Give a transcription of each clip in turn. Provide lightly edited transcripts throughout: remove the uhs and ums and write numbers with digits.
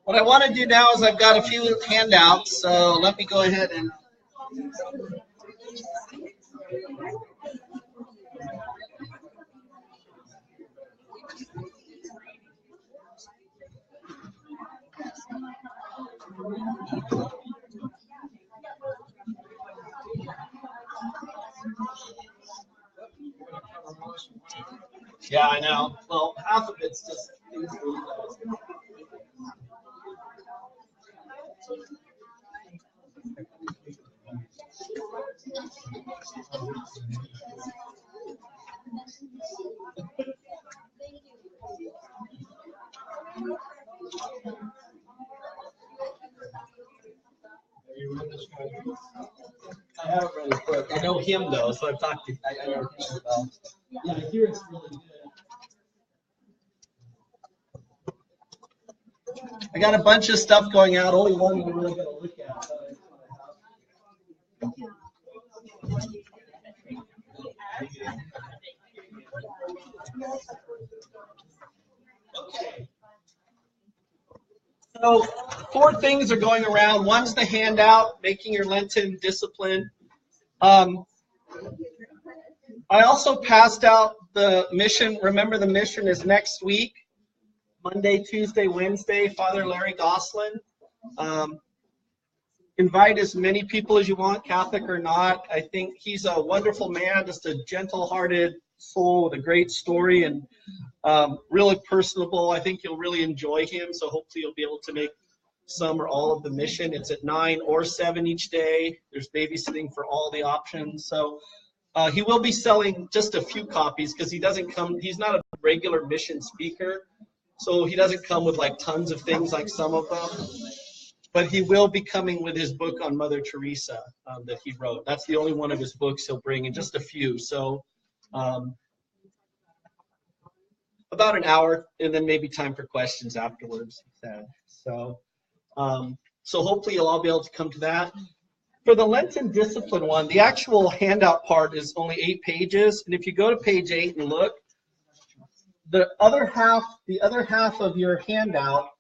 What I want to do now is I've got a few handouts, so let me go ahead and yeah, I know. Well, half of it's just things really fast. I haven't read his book. I know him though, so I've talked to. I know him well. Yeah, I hear it's really good. I got a bunch of stuff going out. Only one we're really going to look at. Okay. So 4 things are going around. One's the handout, making your Lenten discipline. I also passed out the mission. Remember, the mission is next week, Monday, Tuesday, Wednesday. Father Larry Gosselin. Invite as many people as you want, Catholic or not. I think he's a wonderful man, just a gentle-hearted soul with a great story and really personable. I think you'll really enjoy him, so hopefully you'll be able to make some or all of the mission. It's at 9 or 7 each day. There's babysitting for all the options. So he will be selling just a few copies because he doesn't come, he's not a regular mission speaker, so he doesn't come with like tons of things like some of them. But he will be coming with his book on Mother Teresa that he wrote. That's the only one of his books he'll bring, and just a few. So about an hour, and then maybe time for questions afterwards, he said. So, so hopefully you'll all be able to come to that. For the Lenten discipline one, the actual handout part is only 8 pages, and if you go to page 8 and look, the other half of your handout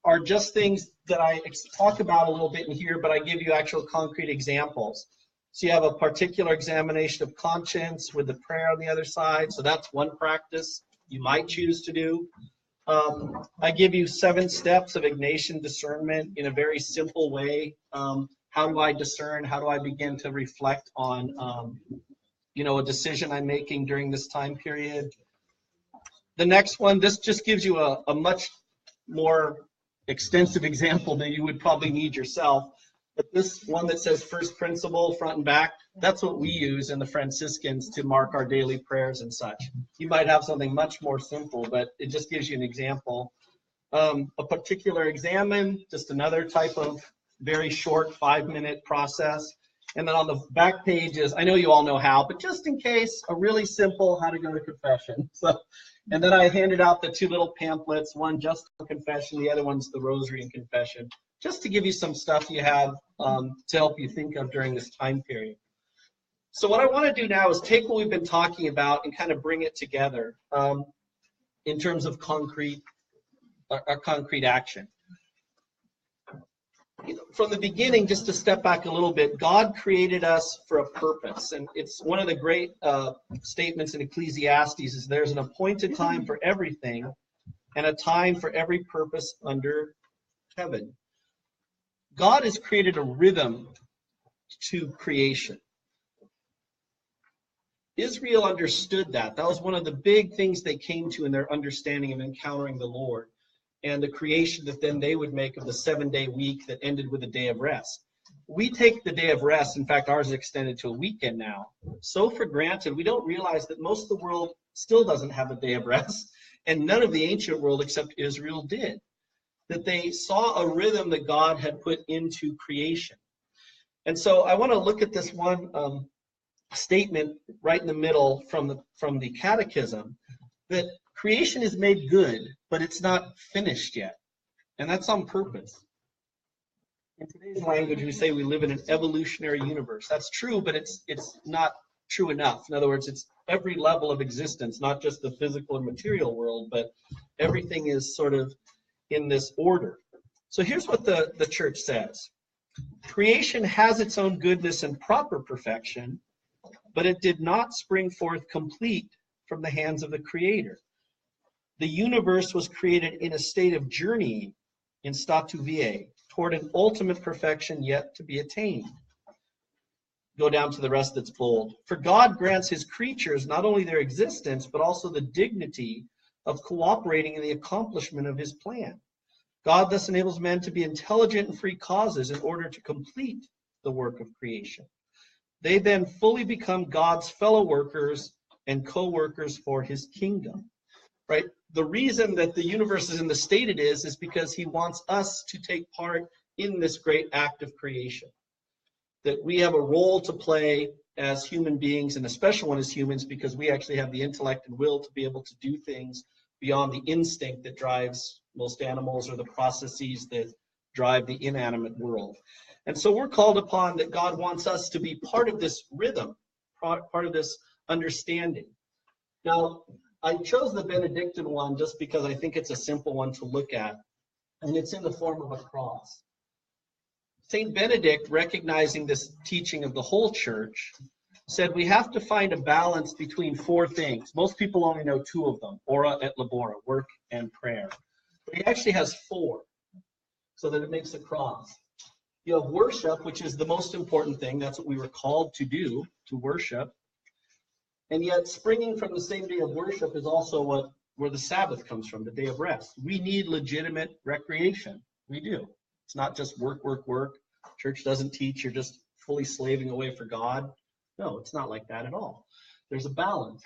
are just things that I talk about a little bit in here, but I give you actual concrete examples. So you have a particular examination of conscience with the prayer on the other side. So that's one practice you might choose to do. I give you 7 steps of Ignatian discernment in a very simple way. How do I discern? How do I begin to reflect on, a decision I'm making during this time period? The next one, this just gives you a much more extensive example than you would probably need yourself. But this one that says first principle, front and back, that's what we use in the Franciscans to mark our daily prayers and such. You might have something much more simple, but it just gives you an example. A particular examen, just another type of very short 5-minute process. And then on the back pages, I know you all know how, but just in case, a really simple how to go to confession. So, and then I handed out the 2 little pamphlets, one just for confession, the other one's the rosary and confession, just to give you some stuff you have to help you think of during this time period. So what I want to do now is take what we've been talking about and kind of bring it together in terms of concrete action. From the beginning, just to step back a little bit, God created us for a purpose. And it's one of the great statements in Ecclesiastes is there's an appointed time for everything and a time for every purpose under heaven. God has created a rhythm to creation. Israel understood that. That was one of the big things they came to in their understanding of encountering the Lord, and the creation that then they would make of the 7-day week that ended with a day of rest. We take the day of rest, in fact ours is extended to a weekend now, so for granted we don't realize that most of the world still doesn't have a day of rest, and none of the ancient world except Israel did. That they saw a rhythm that God had put into creation. And so I want to look at this one statement right in the middle from the Catechism, that creation is made good, but it's not finished yet. And that's on purpose. In today's language, we say we live in an evolutionary universe. That's true, but it's not true enough. In other words, it's every level of existence, not just the physical and material world, but everything is sort of in this order. So here's what the church says. Creation has its own goodness and proper perfection, but it did not spring forth complete from the hands of the Creator. The universe was created in a state of journeying in statu viae toward an ultimate perfection yet to be attained. Go down to the rest that's bold. For God grants his creatures not only their existence, but also the dignity of cooperating in the accomplishment of his plan. God thus enables men to be intelligent and free causes in order to complete the work of creation. They then fully become God's fellow workers and co-workers for his kingdom. Right? The reason that the universe is in the state it is because he wants us to take part in this great act of creation. That we have a role to play as human beings, and a special one as humans, because we actually have the intellect and will to be able to do things beyond the instinct that drives most animals or the processes that drive the inanimate world. And so we're called upon that God wants us to be part of this rhythm, part of this understanding. Now, I chose the Benedictine one just because I think it's a simple one to look at, and it's in the form of a cross. Saint Benedict, recognizing this teaching of the whole church, said we have to find a balance between four things. Most people only know two of them, ora et labora, work and prayer. But he actually has four, so that it makes a cross. You have worship, which is the most important thing. That's what we were called to do, to worship. And yet, springing from the same day of worship is also where the Sabbath comes from, the day of rest. We need legitimate recreation. We do. It's not just work, work, work. Church doesn't teach you're just fully slaving away for God. No, it's not like that at all. There's a balance.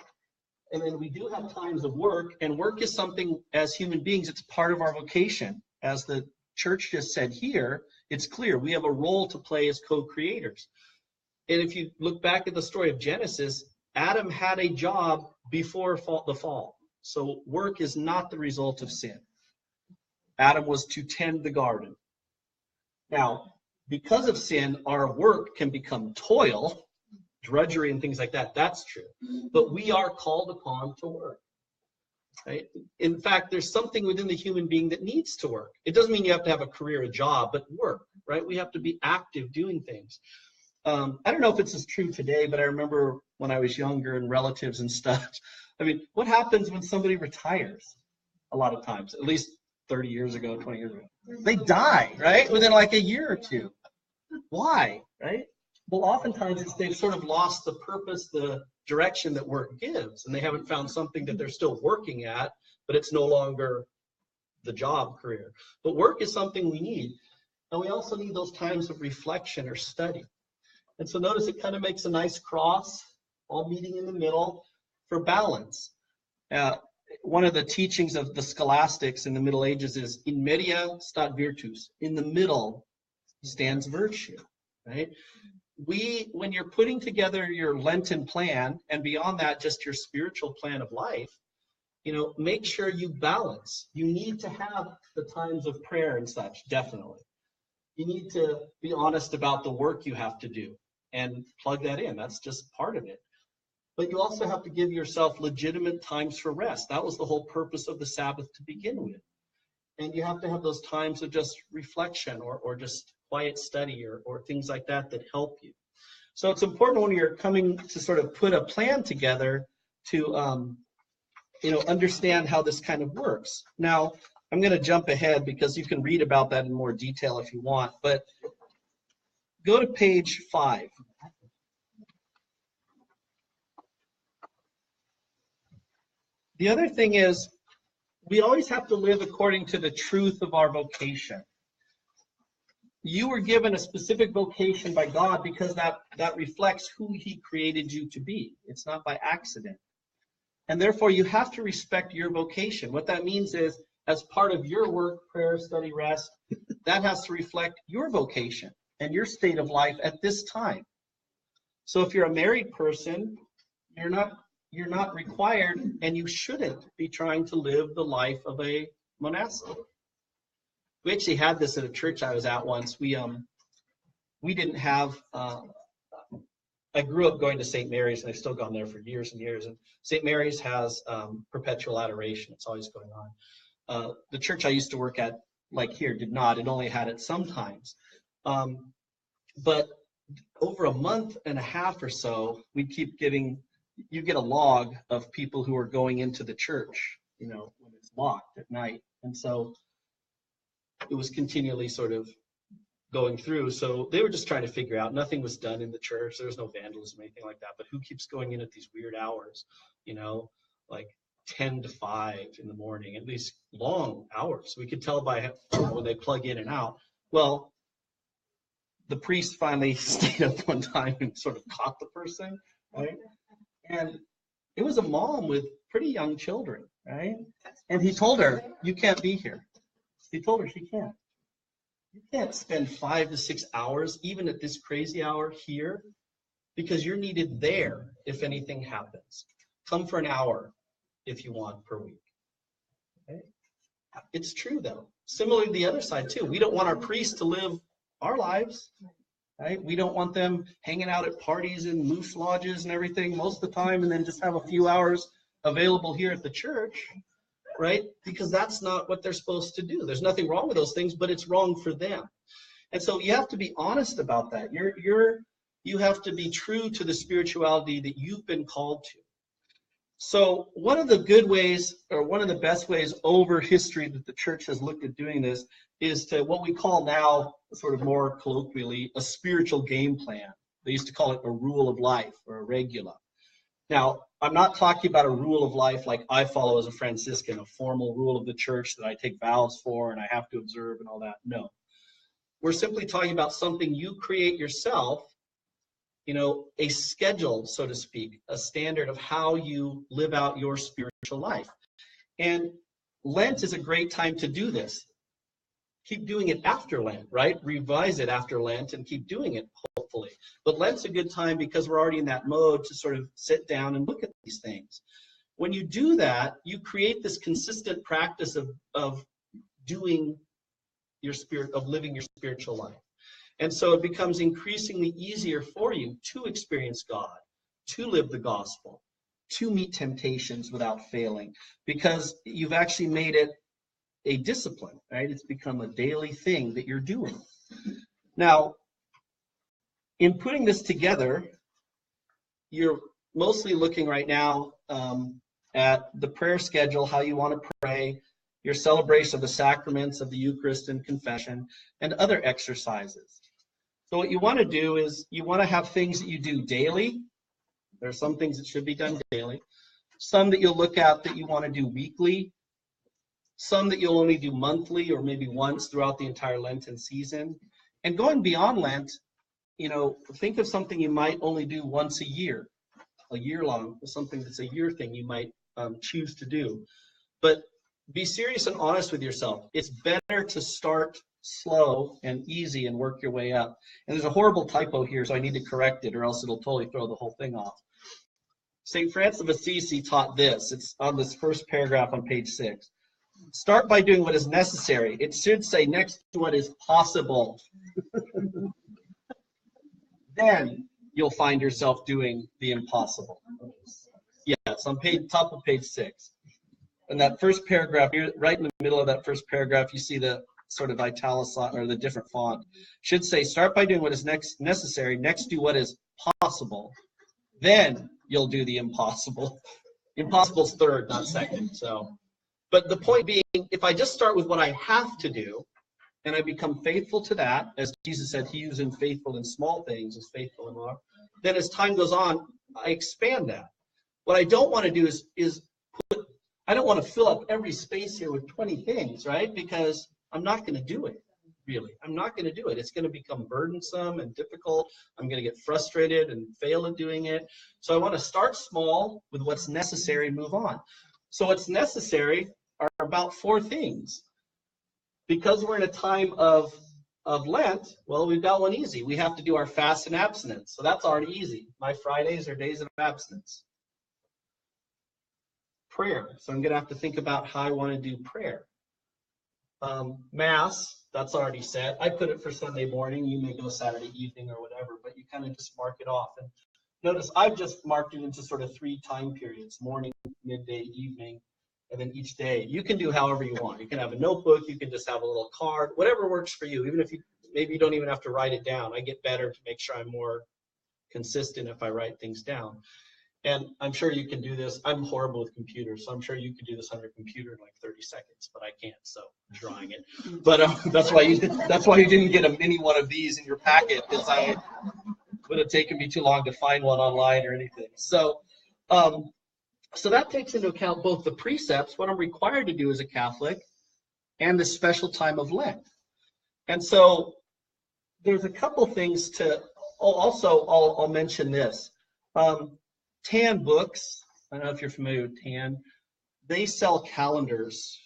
And then we do have times of work, and work is something, as human beings, it's part of our vocation. As the church just said here, it's clear we have a role to play as co-creators. And if you look back at the story of Genesis, Adam had a job before the fall. So work is not the result of sin. Adam was to tend the garden. Now, because of sin, our work can become toil, drudgery and things like that. That's true. But we are called upon to work. Right? In fact, there's something within the human being that needs to work. It doesn't mean you have to have a career, a job, but work, right? We have to be active doing things. I don't know if it's as true today, but I remember when I was younger and relatives and stuff. I mean, what happens when somebody retires? A lot of times, at least 30 years ago, 20 years ago. They die, right? Within like a year or two. Why, right? Well, oftentimes it's they've sort of lost the purpose, the direction that work gives, and they haven't found something that they're still working at, but it's no longer the job career. But work is something we need. And we also need those times of reflection or study. And so notice it kind of makes a nice cross, all meeting in the middle for balance. One of the teachings of the scholastics in the Middle Ages is in media stat virtus. In the middle stands virtue, right? When you're putting together your Lenten plan, and beyond that, just your spiritual plan of life, make sure you balance. You need to have the times of prayer and such, definitely. You need to be honest about the work you have to do and plug that in. That's just part of it. But you also have to give yourself legitimate times for rest. That was the whole purpose of the Sabbath to begin with. And you have to have those times of just reflection or just quiet study or things like that help you. So it's important when you're coming to sort of put a plan together to understand how this kind of works. Now, I'm going to jump ahead because you can read about that in more detail if you want, but go to page 5. The other thing is, we always have to live according to the truth of our vocation. You were given a specific vocation by God because that reflects who he created you to be. It's not by accident. And therefore, you have to respect your vocation. What that means is, as part of your work, prayer, study, rest, that has to reflect your vocation and your state of life at this time. So if you're a married person, you're not required, and you shouldn't be trying to live the life of a monastic. We actually had this at a church I was at once. We didn't have. I grew up going to St. Mary's, and I've still gone there for years and years. And St. Mary's has perpetual adoration. It's always going on. The church I used to work at like here, did not. It only had it sometimes. But over a month and a half or so, we keep getting, you get a log of people who are going into the church, you know, when it's locked at night. And so it was continually sort of going through. So they were just trying to figure out, nothing was done in the church. There was no vandalism or anything like that. But who keeps going in at these weird hours, you know, like 10 to 5 in the morning, at least long hours. We could tell by when they plug in and out. Well, the priest finally stayed up one time and sort of caught the person, right? And it was a mom with pretty young children, right? And he told her, you can't be here. He told her she can't. You can't spend 5 to 6 hours, even at this crazy hour here, because you're needed there if anything happens. Come for an hour if you want per week. Okay? It's true, though. Similarly, the other side, too. We don't want our priests to live our lives, right? We don't want them hanging out at parties and moose lodges and everything most of the time and then just have a few hours available here at the church, right? Because that's not what they're supposed to do. There's nothing wrong with those things, but it's wrong for them. And so you have to be honest about that. You have to be true to the spirituality that you've been called to. So one of the good ways, or one of the best ways over history that the church has looked at doing this is to what we call now, sort of more colloquially, a spiritual game plan. They used to call it a rule of life or a regula. Now, I'm not talking about a rule of life like I follow as a Franciscan, a formal rule of the church that I take vows for and I have to observe and all that. No. We're simply talking about something you create yourself, you know, a schedule, so to speak, a standard of how you live out your spiritual life. And Lent is a great time to do this. Keep doing it after Lent, right? Revise it after Lent and keep doing it, hopefully. But Lent's a good time because we're already in that mode to sort of sit down and look at these things. When you do that, you create this consistent practice of doing your spirit, of living your spiritual life. And so it becomes increasingly easier for you to experience God, to live the gospel, to meet temptations without failing, because you've actually made it a discipline, right? It's become a daily thing that you're doing. Now, in putting this together, you're mostly looking right now at the prayer schedule, how you want to pray, your celebration of the sacraments of the Eucharist and confession, and other exercises. So what you want to do is you want to have things that you do daily. There are some things that should be done daily. Some that you'll look at that you want to do weekly. Some that you'll only do monthly or maybe once throughout the entire Lenten season. And going beyond Lent, you know, think of something you might only do once a year long, something that's a year thing you might choose to do. But be serious and honest with yourself. It's better to start slow and easy and work your way up. And there's a horrible typo here, so I need to correct it or else it'll totally throw the whole thing off. St. Francis of Assisi taught this. It's on this first paragraph on page 6. Start by doing what is necessary. It should say next to what is possible. Then you'll find yourself doing the impossible. Yeah, it's on top of page 6. And that first paragraph, right in the middle of that first paragraph, you see the sort of italicized or the different font. Should say, start by doing what is necessary, next do what is possible. Then you'll do the impossible. Impossible's third, not second. So, but the point being, if I just start with what I have to do, and I become faithful to that, as Jesus said, he who's faithful in small things is faithful in all, then as time goes on, I expand that. What I don't want to do is I don't want to fill up every space here with 20 things, right? Because I'm not going to do it, really. I'm not going to do it. It's going to become burdensome and difficult. I'm going to get frustrated and fail at doing it. So I want to start small with what's necessary and move on. So what's necessary are about 4 things. Because we're in a time of Lent, well, we've got one easy. We have to do our fast and abstinence. So that's already easy. My Fridays are days of abstinence. Prayer. So I'm going to have to think about how I want to do prayer. Mass, that's already set. I put it for Sunday morning. You may go Saturday evening or whatever, but you kind of just mark it off. And notice I've just marked it into sort of 3 time periods, morning, midday, evening. And then each day, you can do however you want. You can have a notebook, you can just have a little card, whatever works for you. Even if maybe you don't even have to write it down. I get better to make sure I'm more consistent if I write things down. And I'm sure you can do this. I'm horrible with computers, so I'm sure you could do this on your computer in like 30 seconds, but I can't, so I'm trying it. But that's why you didn't get a mini one of these in your packet, because it would have taken me too long to find one online or anything. So, so that takes into account both the precepts, what I'm required to do as a Catholic, and the special time of Lent. And so there's a couple things to, also I'll mention this. Tan Books, I don't know if you're familiar with Tan, they sell calendars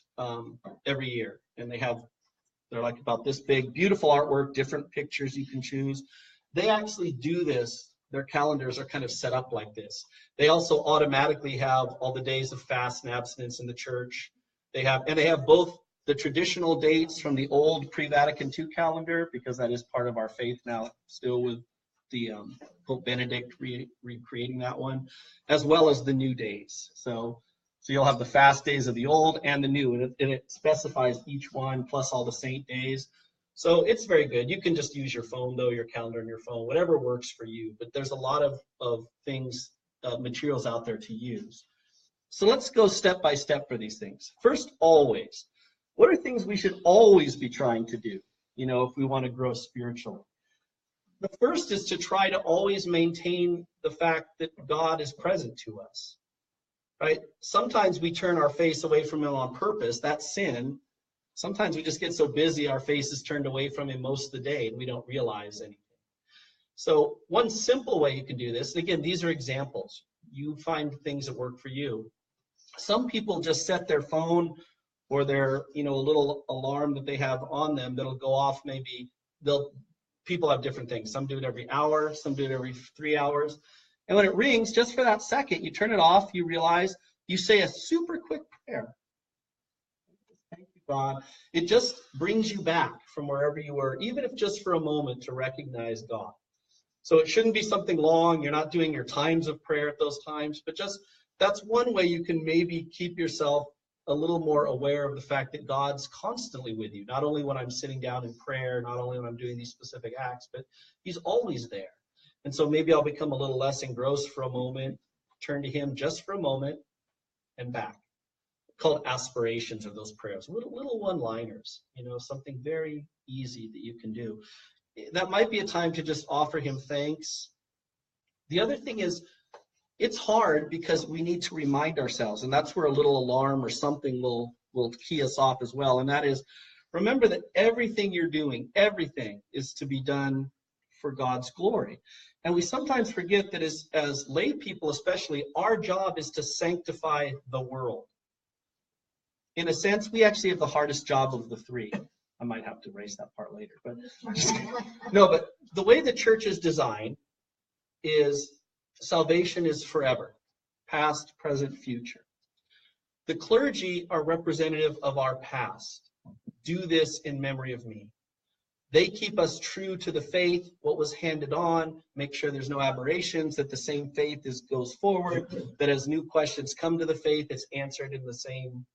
every year, and they're like about this big, beautiful artwork, different pictures you can choose. They actually do this. Their calendars are kind of set up like this. They also automatically have all the days of fast and abstinence in the church. They have both the traditional dates from the old pre-Vatican II calendar, because that is part of our faith now, still with the Pope Benedict recreating that one, as well as the new days. So you'll have the fast days of the old and the new, and it specifies each one plus all the saint days. So it's very good. You can just use your phone, though, your calendar on your phone, whatever works for you. But there's a lot of things, materials out there to use. So let's go step by step for these things. First, always. What are things we should always be trying to do, if we want to grow spiritually? The first is to try to always maintain the fact that God is present to us, right? Sometimes we turn our face away from him on purpose. That's sin. Sometimes we just get so busy, our face is turned away from him most of the day, and we don't realize anything. So one simple way you can do this, and again, these are examples. You find things that work for you. Some people just set their phone or their, a little alarm that they have on them that'll go off. Maybe people have different things. Some do it every hour, some do it every 3 hours. And when it rings, just for that second, you turn it off, you realize, you say a super quick prayer. Thank you, God. It just brings you back from wherever you were, even if just for a moment, to recognize God. So it shouldn't be something long. You're not doing your times of prayer at those times, but just that's one way you can maybe keep yourself a little more aware of the fact that God's constantly with you, not only when I'm sitting down in prayer, not only when I'm doing these specific acts, but he's always there. And so maybe I'll become a little less engrossed for a moment, turn to him just for a moment, and back. Called aspirations of those prayers, little one-liners, something very easy that you can do. That might be a time to just offer him thanks. The other thing is, it's hard because we need to remind ourselves, and that's where a little alarm or something will key us off as well. And that is, remember that everything you're doing, everything is to be done for God's glory. And we sometimes forget that as lay people especially, our job is to sanctify the world. In a sense, we actually have the hardest job of the three. I might have to erase that part later. But no, but the way the church is designed is salvation is forever, past, present, future. The clergy are representative of our past. Do this in memory of me. They keep us true to the faith, what was handed on, make sure there's no aberrations, that the same faith goes forward, that as new questions come to the faith, it's answered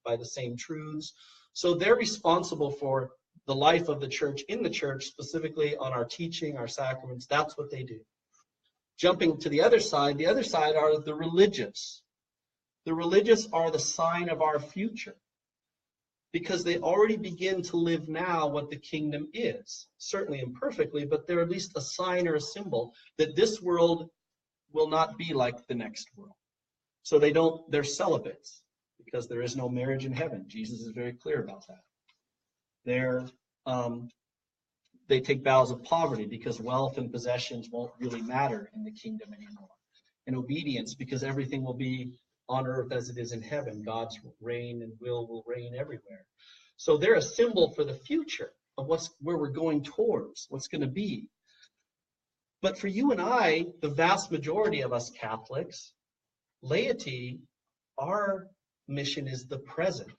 by the same truths. So they're responsible for the life of the church in the church, specifically on our teaching, our sacraments. That's what they do. Jumping to the other side are the religious. The religious are the sign of our future, because they already begin to live now what the kingdom is. Certainly imperfectly, but they're at least a sign or a symbol that this world will not be like the next world. So they're celibates, because there is no marriage in heaven. Jesus is very clear about that. They take vows of poverty, because wealth and possessions won't really matter in the kingdom anymore. And obedience, because everything will be on earth as it is in heaven. God's reign and will reign everywhere. So they're a symbol for the future of where we're going towards, what's going to be. But for you and I, the vast majority of us Catholics, laity, our mission is the present.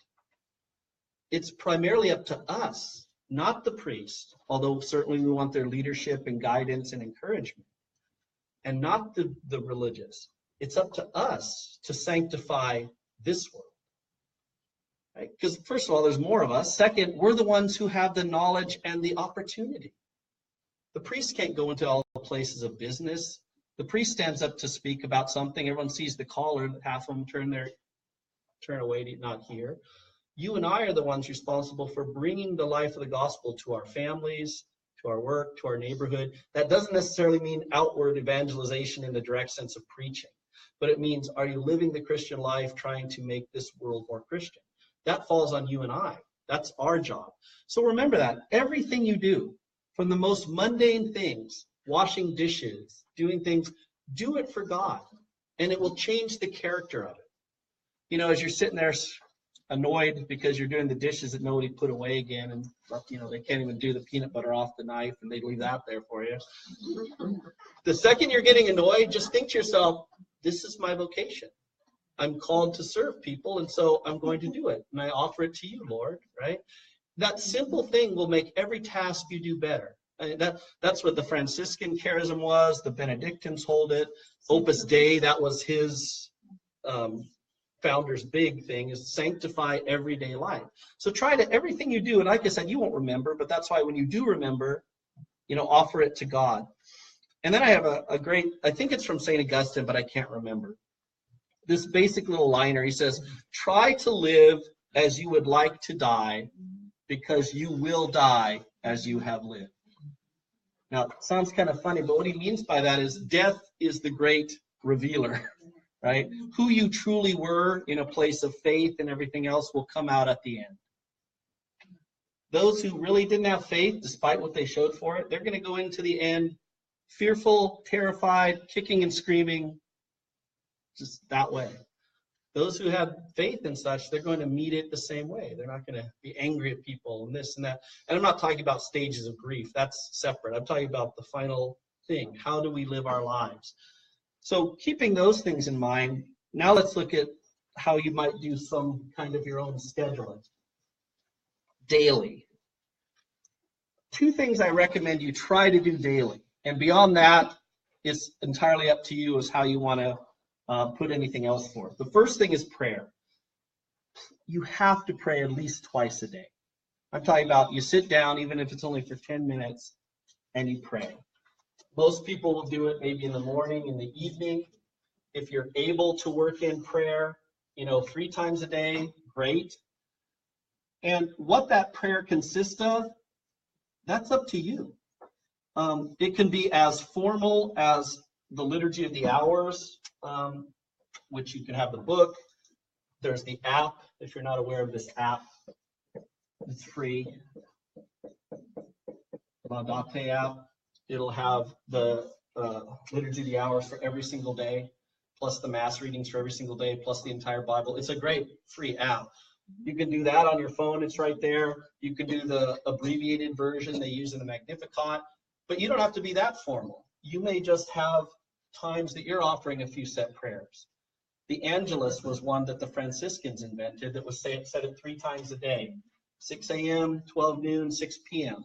It's primarily up to us, not the priest, although certainly we want their leadership and guidance and encouragement, and not the religious. It's up to us to sanctify this world. right? Because first of all, there's more of us. Second, we're the ones who have the knowledge and the opportunity. The priest can't go into all the places of business. The priest stands up to speak about something. Everyone sees the caller. Half of them turn away to not hear. You and I are the ones responsible for bringing the life of the gospel to our families, to our work, to our neighborhood. That doesn't necessarily mean outward evangelization in the direct sense of preaching, but it means, are you living the Christian life trying to make this world more Christian? That falls on you and I. That's our job. So remember that. Everything you do, from the most mundane things, washing dishes, doing things, do it for God, and it will change the character of it. You know, as you're sitting there annoyed because you're doing the dishes that nobody put away again, and you know they can't even do the peanut butter off the knife, and they leave that there for you. The second you're getting annoyed, just think to yourself, this is my vocation. I'm called to serve people, and so I'm going to do it, and I offer it to you, Lord, right? That simple thing will make every task you do better. That's what the Franciscan charism was. The Benedictines hold it. Opus Dei, that was his founder's big thing, is sanctify everyday life. So try to, everything you do, and like I said, you won't remember, but that's why when you do remember, you know, offer it to God. And then I have a great, I think it's from St. Augustine, but I can't remember. This basic little liner, he says, try to live as you would like to die, because you will die as you have lived. Now, it sounds kind of funny, but what he means by that is death is the great revealer, right? Who you truly were in a place of faith and everything else will come out at the end. Those who really didn't have faith, despite what they showed for it, they're going to go into the end fearful, terrified, kicking and screaming, just that way. Those who have faith and such, they're going to meet it the same way. They're not going to be angry at people and this and that. And I'm not talking about stages of grief. That's separate. I'm talking about the final thing. How do we live our lives? So keeping those things in mind, now let's look at how you might do some kind of your own scheduling. Daily. 2 things I recommend you try to do daily. And beyond that, it's entirely up to you as how you want to put anything else for it. The first thing is prayer. You have to pray at least twice a day. I'm talking about you sit down, even if it's only for 10 minutes, and you pray. Most people will do it maybe in the morning, in the evening. If you're able to work in prayer, 3 times a day, great. And what that prayer consists of, that's up to you. It can be as formal as the Liturgy of the Hours, which you can have the book. There's the app, if you're not aware of this app. It's free. Laudate app. It'll have the Liturgy of the Hours for every single day, plus the Mass readings for every single day, plus the entire Bible. It's a great free app. You can do that on your phone. It's right there. You can do the abbreviated version they use in the Magnificat, but you don't have to be that formal. You may just have times that you're offering a few set prayers. The Angelus was one that the Franciscans invented that was said at 3 times a day, 6 a.m., 12 noon, 6 p.m.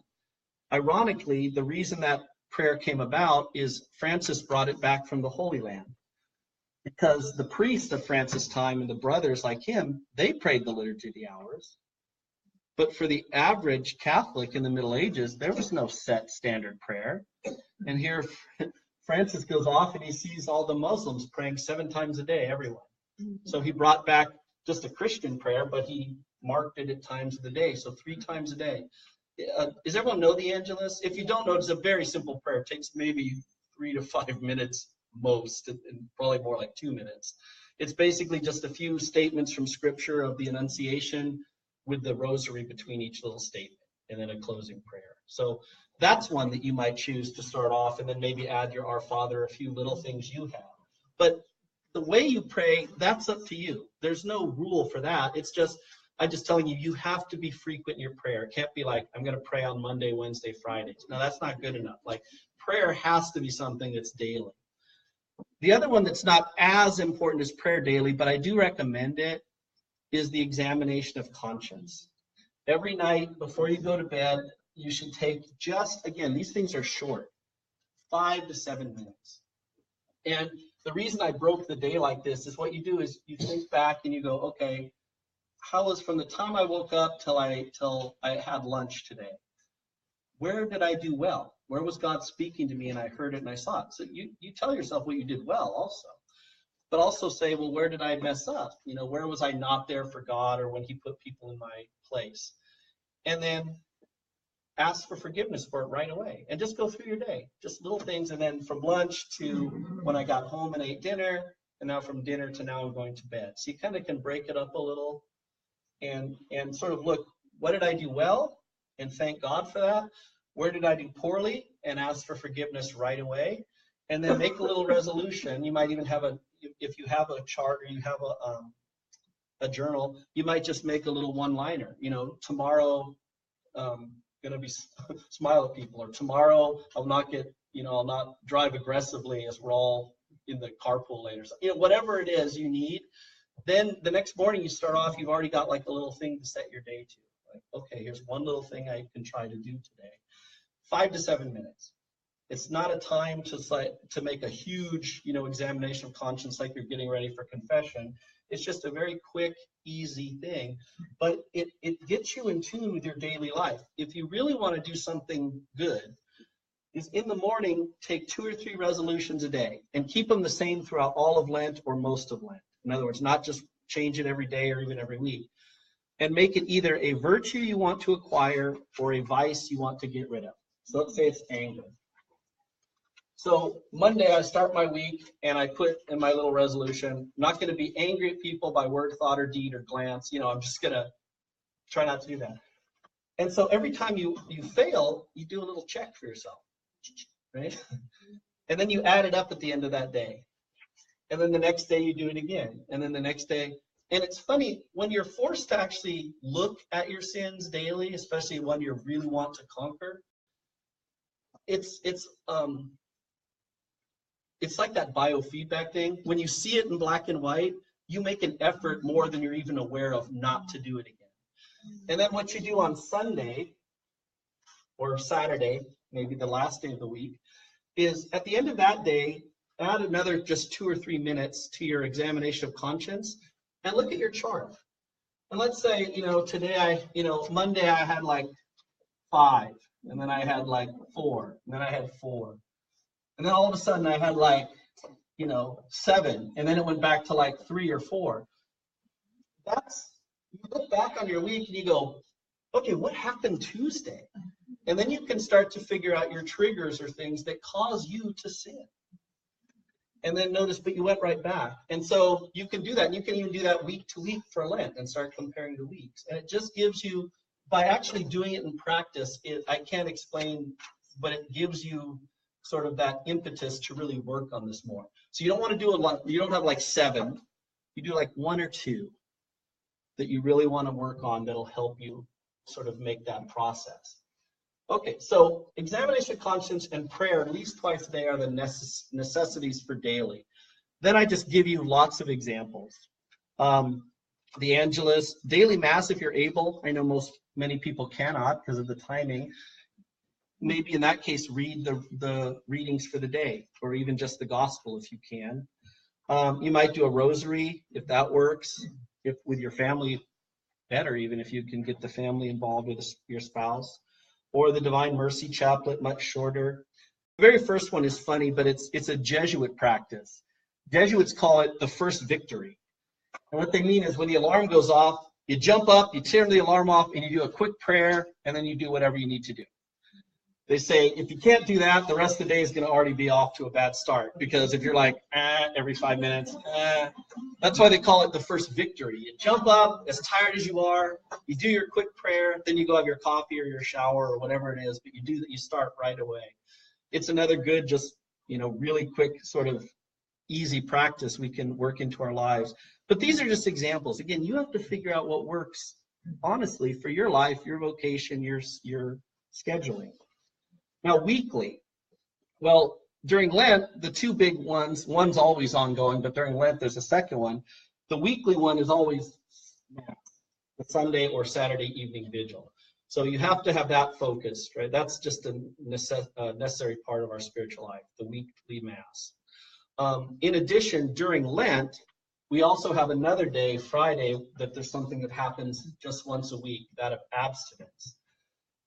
Ironically, the reason that prayer came about is Francis brought it back from the Holy Land, because the priests of Francis' time and the brothers like him, they prayed the Liturgy of the Hours. But for the average Catholic in the Middle Ages, there was no set standard prayer. And here Francis goes off and he sees all the Muslims praying 7 times a day, everyone. So he brought back just a Christian prayer, but he marked it at times of the day, so 3 times a day. Does everyone know the Angelus? If you don't know, it's a very simple prayer. It takes maybe 3 to 5 minutes most, and probably more like 2 minutes. It's basically just a few statements from Scripture of the Annunciation with the rosary between each little statement, and then a closing prayer. So that's one that you might choose to start off, and then maybe add your Our Father, a few little things you have. But the way you pray, that's up to you. There's no rule for that. It's just, I'm just telling you, you have to be frequent in your prayer. It can't be like, I'm going to pray on Monday, Wednesday, Fridays. No, that's not good enough. Like, prayer has to be something that's daily. The other one that's not as important as prayer daily, but I do recommend it, is the examination of conscience. Every night before you go to bed, you should take just, again, these things are short, 5 to 7 minutes. And the reason I broke the day like this is what you do is you think back and you go, okay, how was from the time I woke up till I had lunch today? Where did I do well? Where was God speaking to me and I heard it and I saw it? So you tell yourself what you did well also. But also say, well, where did I mess up? You know, where was I not there for God or when he put people in my place? And then ask for forgiveness for it right away and just go through your day, just little things. And then from lunch to when I got home and ate dinner, and now from dinner to now I'm going to bed. So you kind of can break it up a little and sort of look, what did I do well? And thank God for that. Where did I do poorly? And ask for forgiveness right away. And then make a little resolution. You might even have if you have a chart or you have a journal, you might just make a little one-liner. You know, tomorrow, going to be smile at people, or tomorrow I'll not drive aggressively as we're all in the carpool lane or something. You know, whatever it is you need. Then the next morning you start off, you've already got like a little thing to set your day to. Like, okay, here's one little thing I can try to do today. 5 to 7 minutes. It's not a time to make a huge, examination of conscience like you're getting ready for confession. It's just a very quick, easy thing, but it gets you in tune with your daily life. If you really want to do something good, is in the morning, take 2 or 3 resolutions a day and keep them the same throughout all of Lent or most of Lent. In other words, not just change it every day or even every week. And make it either a virtue you want to acquire or a vice you want to get rid of. So let's say it's anger. So Monday, I start my week and I put in my little resolution, I'm not going to be angry at people by word, thought, or deed, or glance. I'm just going to try not to do that. And so every time you fail, you do a little check for yourself, right? And then you add it up at the end of that day. And then the next day you do it again. And then the next day. And it's funny, when you're forced to actually look at your sins daily, especially when you really want to conquer, it's like that biofeedback thing. When you see it in black and white, you make an effort more than you're even aware of not to do it again. And then what you do on Sunday or Saturday, maybe the last day of the week, is at the end of that day, add another just 2 or 3 minutes to your examination of conscience and look at your chart. And let's say, today Monday I had like 5, and then I had like 4, and then I had 4. And then all of a sudden I had like, 7, and then it went back to like 3 or 4. You look back on your week and you go, okay, what happened Tuesday? And then you can start to figure out your triggers or things that cause you to sin. And then notice, but you went right back. And so you can do that. And you can even do that week to week for Lent and start comparing the weeks. And it just gives you, by actually doing it in practice, I can't explain, but it gives you sort of that impetus to really work on this more. So you don't want to do a lot. You don't have like 7. You do like 1 or 2 that you really want to work on that'll help you sort of make that process. Okay, so examination of conscience and prayer at least twice a day are the necessities for daily. Then I just give you lots of examples. The Angelus, daily Mass if you're able. I know many people cannot because of the timing. Maybe in that case, read the readings for the day, or even just the gospel if you can. You might do a rosary if that works. If with your family, better even if you can get the family involved with your spouse. Or the Divine Mercy Chaplet, much shorter. The very first one is funny, but it's a Jesuit practice. Jesuits call it the first victory. And what they mean is when the alarm goes off, you jump up, you turn the alarm off, and you do a quick prayer, and then you do whatever you need to do. They say if you can't do that, the rest of the day is going to already be off to a bad start. Because if you're like, every 5 minutes, that's why they call it the first victory. You jump up, as tired as you are, you do your quick prayer, then you go have your coffee or your shower or whatever it is, but you start right away. It's another good, just, really quick sort of easy practice we can work into our lives. But these are just examples. Again, you have to figure out what works, honestly, for your life, your vocation, your scheduling. Now, weekly. Well, during Lent, the 2 big ones, one's always ongoing, but during Lent, there's a second one. The weekly one is always the Sunday or Saturday evening vigil. So you have to have that focused, right? That's just a necessary part of our spiritual life, the weekly Mass. In addition, during Lent, We also have another day, Friday, that there's something that happens just once a week, that of abstinence.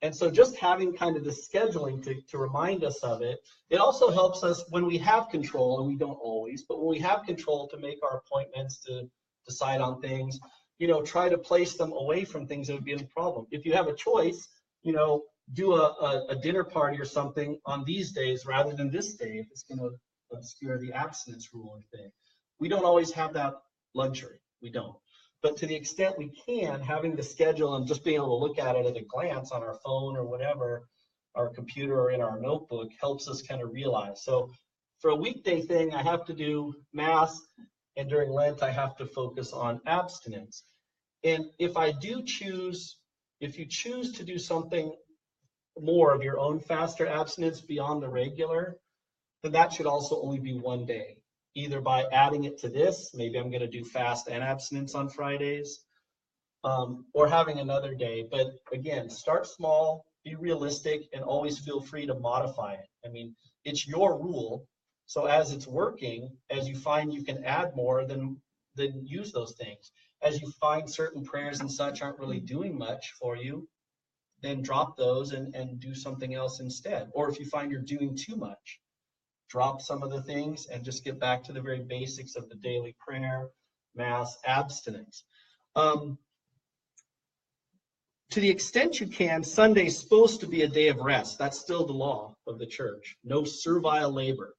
And so just having kind of the scheduling to remind us of it, it also helps us when we have control, and we don't always, but when we have control to make our appointments, to decide on things, you know, try to place them away from things that would be a problem. If you have a choice, you know, do a dinner party or something on these days rather than this day if it's going to obscure the abstinence rule or thing. We don't always have that luxury. We don't. But to the extent we can, having the schedule and just being able to look at it at a glance on our phone or whatever, our computer or in our notebook, helps us kind of realize. So for a weekday thing, I have to do Mass, and during Lent, I have to focus on abstinence. And if you choose to do something more of your own fast or abstinence beyond the regular, then that should also only be one day. Either by adding it to this, maybe I'm going to do fast and abstinence on Fridays, or having another day. But again, start small, be realistic, and always feel free to modify it. I mean, it's your rule. So as it's working, as you find you can add more, then use those things. As you find certain prayers and such aren't really doing much for you, then drop those and do something else instead. Or if you find you're doing too much, drop some of the things and just get back to the very basics of the daily prayer, Mass, abstinence. To the extent you can, Sunday's supposed to be a day of rest. That's still the law of the church. No servile labor.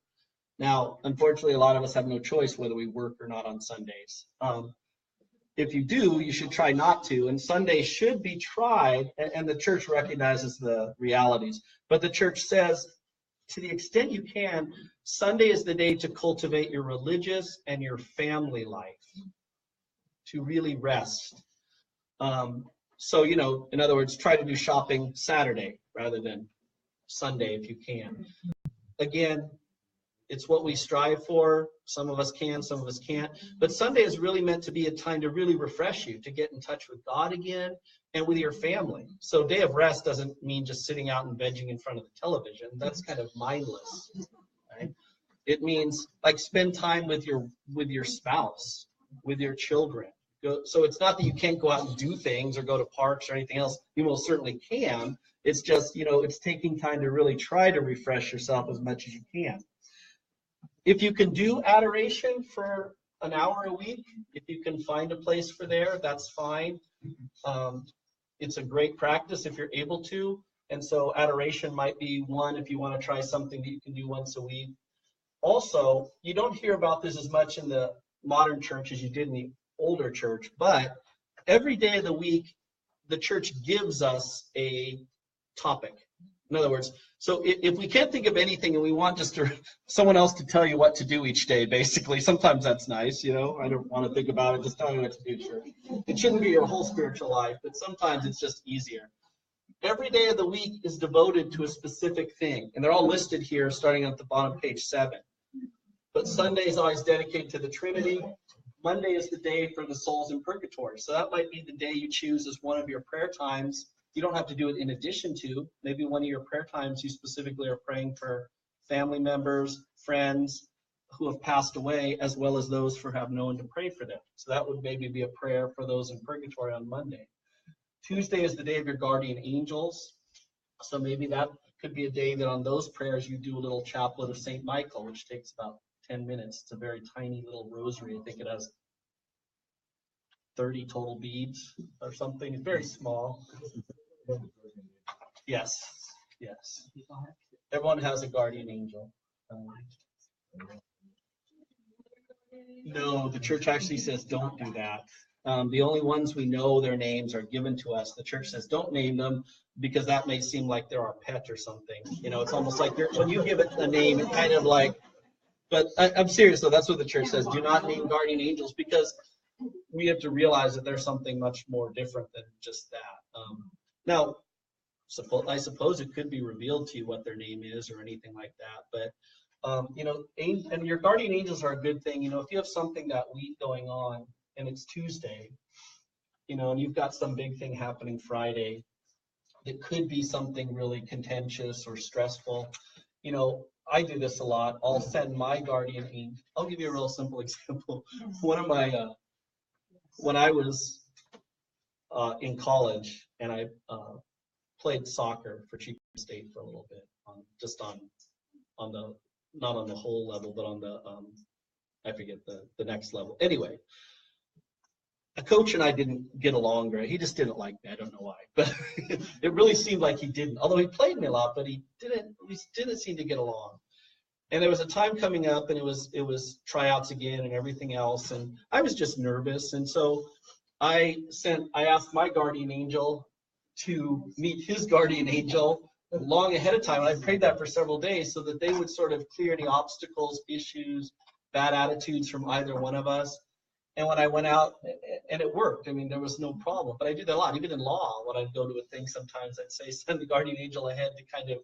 Now, unfortunately, a lot of us have no choice whether we work or not on Sundays. If you do, you should try not to. And Sunday should be tried, and the church recognizes the realities. But the church says, to the extent you can, Sunday is the day to cultivate your religious and your family life, to really rest. So, you know, in other words, try to do shopping Saturday rather than Sunday if you can. Again, it's what we strive for. Some of us can, some of us can't. But Sunday is really meant to be a time to really refresh you, to get in touch with God again and with your family. So day of rest doesn't mean just sitting out and vegging in front of the television. That's kind of mindless, right? It means like spend time with your spouse, with your children. So it's not that you can't go out and do things or go to parks or anything else. You most certainly can. It's just, you know, it's taking time to really try to refresh yourself as much as you can. If you can do adoration for an hour a week, if you can find a place for there, that's fine. It's a great practice if you're able to. And so adoration might be one if you want to try something that you can do once a week. Also, you don't hear about this as much in the modern church as you did in the older church, but every day of the week, the church gives us a topic. In other words, so if we can't think of anything and we want just someone else to tell you what to do each day, basically, sometimes that's nice, you know. I don't want to think about it, just tell me what to do, church. It shouldn't be your whole spiritual life, but sometimes it's just easier. Every day of the week is devoted to a specific thing, and they're all listed here starting at the bottom, page 7. But Sunday is always dedicated to the Trinity. Monday is the day for the souls in purgatory. So that might be the day you choose as one of your prayer times. You don't have to do it in addition to. Maybe one of your prayer times you specifically are praying for family members, friends who have passed away, as well as those who have no one to pray for them. So that would maybe be a prayer for those in purgatory on Monday. Tuesday is the day of your guardian angels. So maybe that could be a day that on those prayers you do a little chaplet of St. Michael, which takes about 10 minutes. It's a very tiny little rosary. I think it has 30 total beads or something. It's very small. Yes, yes. Everyone has a guardian angel. No, the church actually says don't do that. The only ones we know their names are given to us. The church says don't name them because that may seem like they're our pet or something. You know, it's almost like when you give it a name, it kind of like, but I'm serious though, that's what the church says. Do not name guardian angels because we have to realize that there's something much more different than just that. Now, I suppose it could be revealed to you what their name is or anything like that, but you know, and your guardian angels are a good thing. You know, if you have something that week going on and it's Tuesday, you know, and you've got some big thing happening Friday that could be something really contentious or stressful, you know, I do this a lot. I'll send my guardian angel. I'll give you a real simple example. One of my, when I was in college and I played soccer for Chico State for a little bit, just on the, not on the whole level, but on the, I forget the next level. Anyway, a coach and I didn't get along great. He just didn't like me. I don't know why, but it really seemed like he didn't. Although he played me a lot, but we didn't seem to get along. And there was a time coming up, and it was tryouts again and everything else, and I was just nervous. And so I asked my guardian angel to meet his guardian angel long ahead of time. And I prayed that for several days so that they would sort of clear any obstacles, issues, bad attitudes from either one of us. And when I went out, and it worked. I mean, there was no problem. But I do that a lot. Even in law, when I'd go to a thing, sometimes I'd say, send the guardian angel ahead to kind of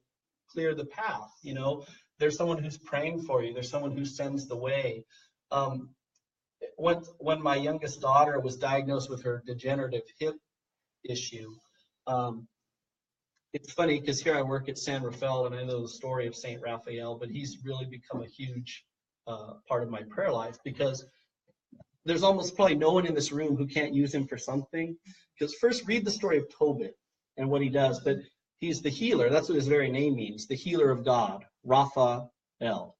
clear the path. You know, there's someone who's praying for you. There's someone who sends the way. When my youngest daughter was diagnosed with her degenerative hip issue, it's funny because here I work at San Rafael, and I know the story of Saint Raphael, but he's really become a huge part of my prayer life, because there's almost probably no one in this room who can't use him for something. Because first, read the story of Tobit and what he does. But he's the healer. That's what his very name means, the healer of God, Raphael, the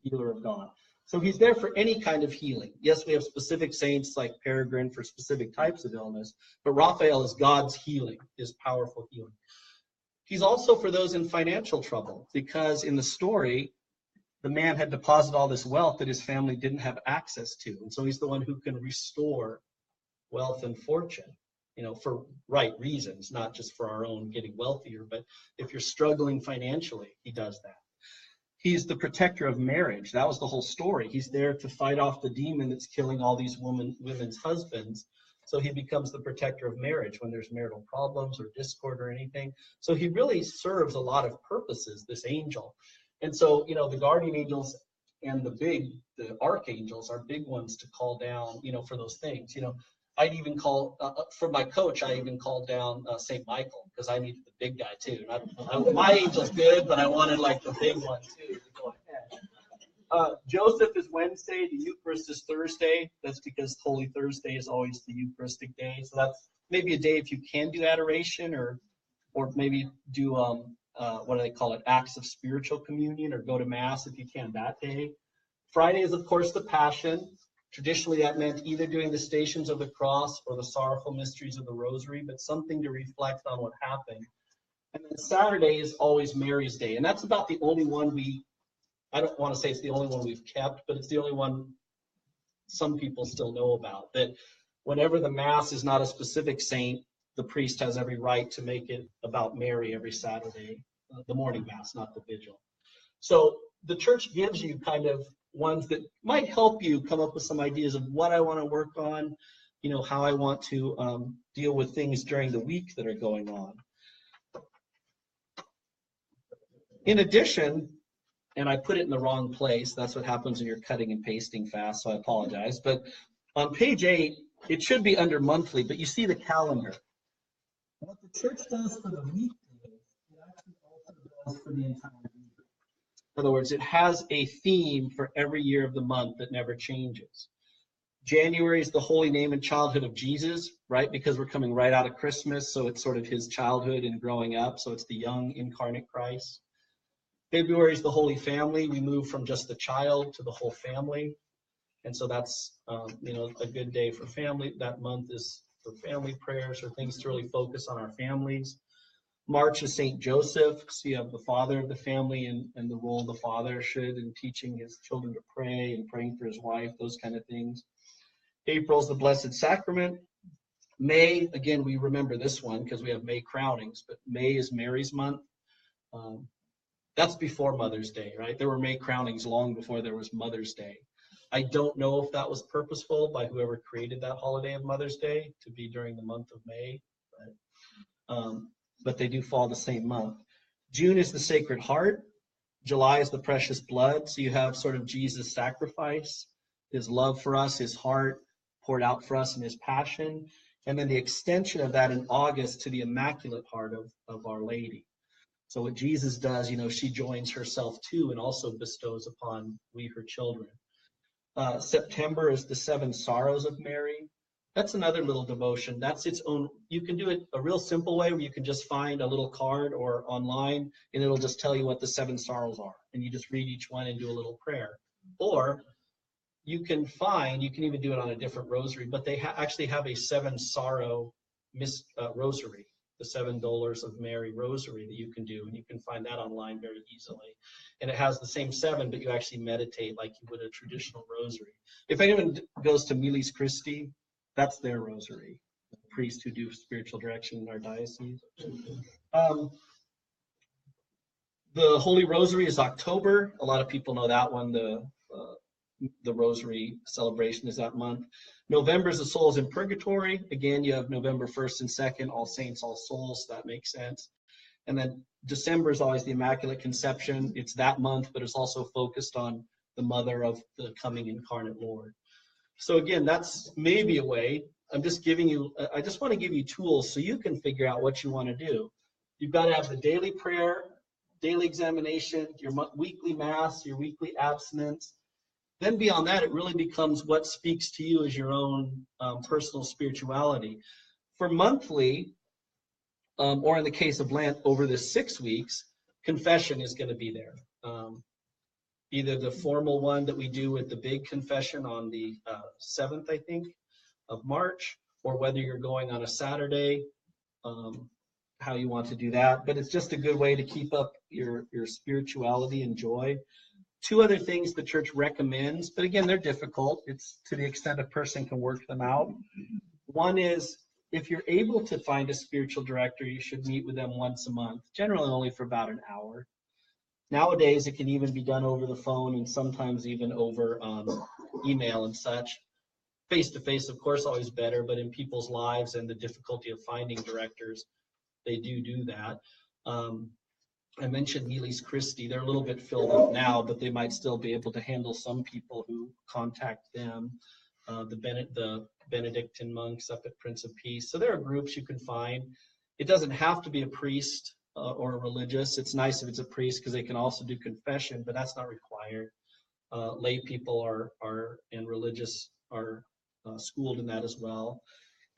healer of God. So he's there for any kind of healing. Yes, we have specific saints like Peregrine for specific types of illness, but Raphael is God's healing, his powerful healing. He's also for those in financial trouble, because in the story, the man had deposited all this wealth that his family didn't have access to. And so he's the one who can restore wealth and fortune, you know, for right reasons, not just for our own getting wealthier, but if you're struggling financially, he does that. He's the protector of marriage. That was the whole story. He's there to fight off the demon that's killing all these women's husbands. So he becomes the protector of marriage when there's marital problems or discord or anything. So he really serves a lot of purposes, this angel. And so, you know, the guardian angels and the archangels are big ones to call down, you know, for those things. You know, I'd even call, for my coach, I even called down St. Michael, because I needed the big guy too. My angel's good, but I wanted like the big one too to go ahead. Joseph is Wednesday, the Eucharist is Thursday. That's because Holy Thursday is always the Eucharistic day. So that's maybe a day if you can do adoration, or maybe do what do they call it, acts of spiritual communion, or go to Mass if you can that day. Friday is, of course, the Passion. Traditionally, that meant either doing the Stations of the Cross or the Sorrowful Mysteries of the Rosary, but something to reflect on what happened. And then Saturday is always Mary's Day, and that's about the only one I don't want to say it's the only one we've kept, but it's the only one some people still know about, that whenever the Mass is not a specific saint, the priest has every right to make it about Mary every Saturday, the morning Mass, not the vigil. So the church gives you kind of ones that might help you come up with some ideas of what I want to work on, you know, how I want to deal with things during the week that are going on. In addition, and I put it in the wrong place, that's what happens when you're cutting and pasting fast, so I apologize, but on page 8, it should be under monthly, but you see the calendar. What the church does for the weekdays, it actually also does for the entire week. In other words, it has a theme for every year of the month that never changes. January is the holy name and childhood of Jesus, right? Because we're coming right out of Christmas, so it's sort of his childhood and growing up, so it's the young incarnate Christ. February is the Holy Family. We move from just the child to the whole family. And so that's, you know, a good day for family. That month is for family prayers or things to really focus on our families. March is St. Joseph. So you have the father of the family and the role the father should in teaching his children to pray and praying for his wife, those kind of things. April is the Blessed Sacrament. May, again, we remember this one because we have May crownings, but May is Mary's month. That's before Mother's Day, right? There were May crownings long before there was Mother's Day. I don't know if that was purposeful by whoever created that holiday of Mother's Day to be during the month of May, but they do fall the same month. June is the Sacred Heart. July is the Precious Blood. So you have sort of Jesus' sacrifice, his love for us, his heart poured out for us in his passion. And then the extension of that in August to the Immaculate Heart of Our Lady. So what Jesus does, she joins herself too and also bestows upon we, her children. September is the 7 Sorrows of Mary. That's another little devotion. That's its own. You can do it a real simple way where you can just find a little card or online, and it'll just tell you what the 7 sorrows are. And you just read each one and do a little prayer. Or you can even do it on a different rosary, but they actually have a 7 sorrow rosary, the 7 Dolors of Mary rosary that you can do. And you can find that online very easily. And it has the same 7, but you actually meditate like you would a traditional rosary. If anyone goes to Miles Christi, that's their rosary, the priests who do spiritual direction in our diocese. The Holy Rosary is October. A lot of people know that one. The Rosary celebration is that month. November is the Souls in Purgatory. Again, you have November 1st and 2nd, All Saints, All Souls. So that makes sense. And then December is always the Immaculate Conception. It's that month, but it's also focused on the mother of the coming incarnate Lord. So again, that's maybe a way. I just want to give you tools so you can figure out what you want to do. You've got to have the daily prayer, daily examination, your weekly mass, your weekly abstinence. Then beyond that, it really becomes what speaks to you as your own personal spirituality. For monthly, or in the case of Lent, over the 6 weeks, confession is going to be there. Either the formal one that we do with the big confession on the 7th, I think, of March, or whether you're going on a Saturday, how you want to do that. But it's just a good way to keep up your spirituality and joy. 2 other things the church recommends, but again, they're difficult. It's to the extent a person can work them out. One is, if you're able to find a spiritual director, you should meet with them once a month, generally only for about an hour. Nowadays, it can even be done over the phone and sometimes even over email and such. Face-to-face, of course, always better, but in people's lives and the difficulty of finding directors, they do that. I mentioned Miles Christi. They're a little bit filled up now, but they might still be able to handle some people who contact them. The Benedictine monks up at Prince of Peace. So there are groups you can find. It doesn't have to be a priest or a religious. It's nice if it's a priest because they can also do confession, but that's not required. Lay people and religious are schooled in that as well.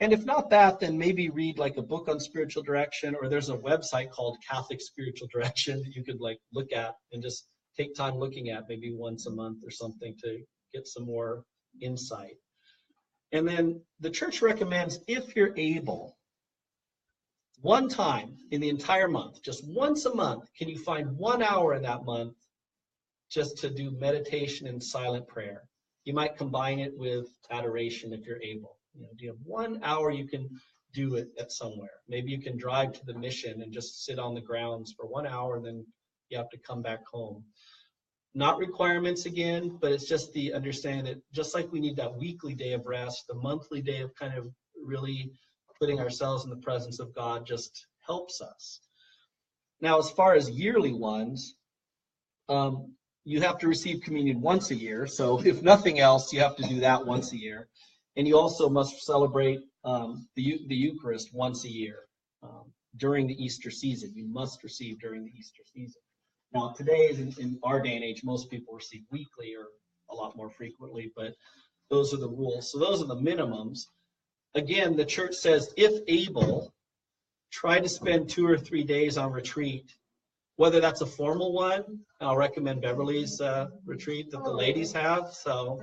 And if not that, then maybe read like a book on spiritual direction, or there's a website called Catholic Spiritual Direction that you could like look at and just take time looking at maybe once a month or something to get some more insight. And then the church recommends, if you're able, one time in the entire month, just once a month, can you find 1 hour in that month just to do meditation and silent prayer? You might combine it with adoration if you're able. Do you have 1 hour you can do it at somewhere? Maybe you can drive to the mission and just sit on the grounds for 1 hour, and then you have to come back home. Not requirements again, but it's just the understanding that just like we need that weekly day of rest, the monthly day of kind of really putting ourselves in the presence of God just helps us. Now, as far as yearly ones, you have to receive communion once a year. So if nothing else, you have to do that once a year. And you also must celebrate the Eucharist once a year during the Easter season. You must receive during the Easter season. Now, today, in our day and age, most people receive weekly or a lot more frequently, but those are the rules. So those are the minimums. Again, the church says, if able, try to spend 2 or 3 days on retreat, whether that's a formal one. I'll recommend Beverly's retreat that the ladies have, so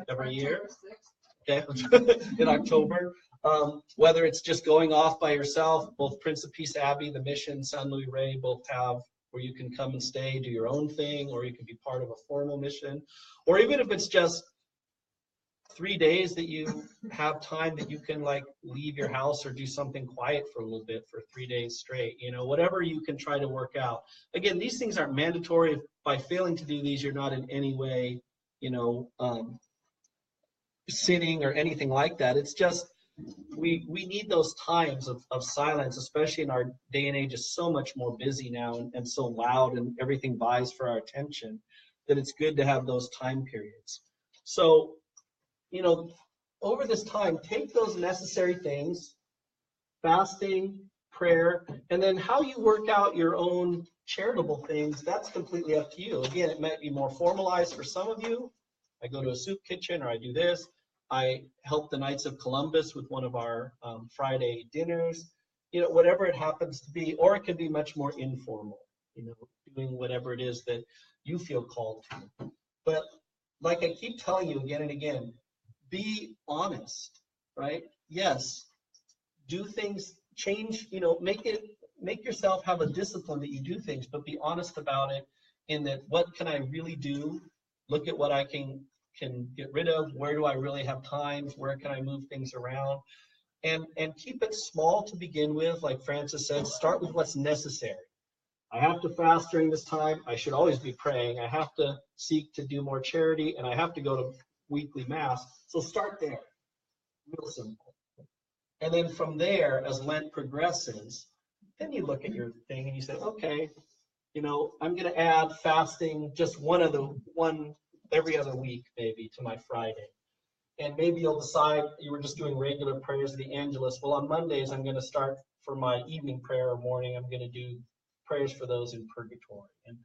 every year, okay, in October. Whether it's just going off by yourself, both Prince of Peace Abbey, the Mission, San Luis Rey both have where you can come and stay, do your own thing, or you can be part of a formal mission. Or even if it's just 3 days that you have time that you can like leave your house or do something quiet for a little bit for 3 days straight, whatever you can try to work out. Again, these things aren't mandatory. If by failing to do these, you're not in any way, sinning or anything like that. It's just, we need those times of silence, especially in our day and age is so much more busy now and so loud and everything vies for our attention, that it's good to have those time periods. So, over this time, take those necessary things, fasting, prayer, and then how you work out your own charitable things, that's completely up to you. Again, it might be more formalized for some of you. I go to a soup kitchen, or I do this. I help the Knights of Columbus with one of our Friday dinners, you know, whatever it happens to be, or it can be much more informal, you know, doing whatever it is that you feel called to. But like I keep telling you again and again, be honest, right? Yes, do things, change, you know, make yourself have a discipline that you do things, but be honest about it in that, what can I really do? Look at what I can get rid of. Where do I really have times? Where can I move things around? And keep it small to begin with. Like Francis said, start with what's necessary. I have to fast during this time. I should always be praying. I have to seek to do more charity, and I have to go to weekly mass. So start there, real simple. And then from there, as Lent progresses, then you look at your thing and you say, okay, you know, I'm going to add fasting just one every other week, maybe, to my Friday. And maybe you'll decide you were just doing regular prayers of the Angelus. Well, on Mondays, I'm going to start for my evening prayer or morning. I'm going to do prayers for those in purgatory. And,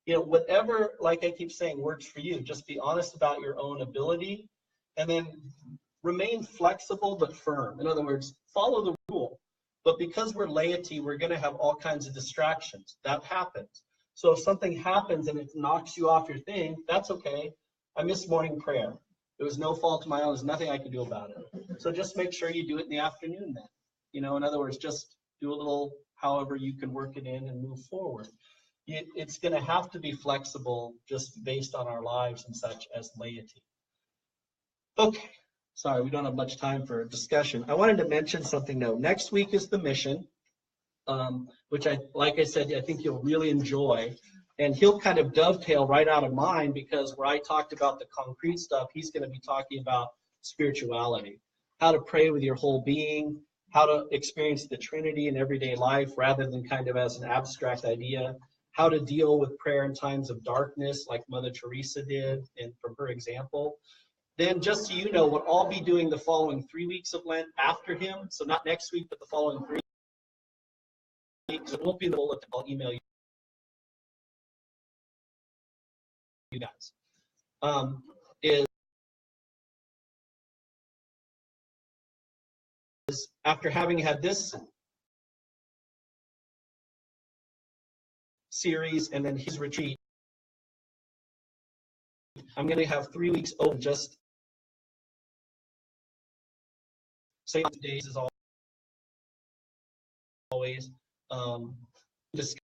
you know, whatever, like I keep saying, works for you. Just be honest about your own ability, and then remain flexible but firm. In other words, follow the rule. But because we're laity, we're going to have all kinds of distractions. That happens. So if something happens and it knocks you off your thing, that's okay. I missed morning prayer. It was no fault of my own. There's nothing I can do about it. So just make sure you do it in the afternoon then. You know, in other words, just do a little, however you can work it in and move forward. It's going to have to be flexible just based on our lives and such as laity. Okay. Sorry, we don't have much time for discussion. I wanted to mention something though. Next week is the mission, which like I said, I think you'll really enjoy. And he'll kind of dovetail right out of mine, because where I talked about the concrete stuff, he's going to be talking about spirituality, how to pray with your whole being, how to experience the Trinity in everyday life rather than kind of as an abstract idea, how to deal with prayer in times of darkness like Mother Teresa did, and from her example. Then, just so you know, we'll all be doing the following 3 weeks of Lent after him. So not next week, but the following 3 weeks. It won't be in the bulletin. I'll email you guys. Is after having had this series and then his retreat, I'm going to have 3 weeks open, just same days as always. Just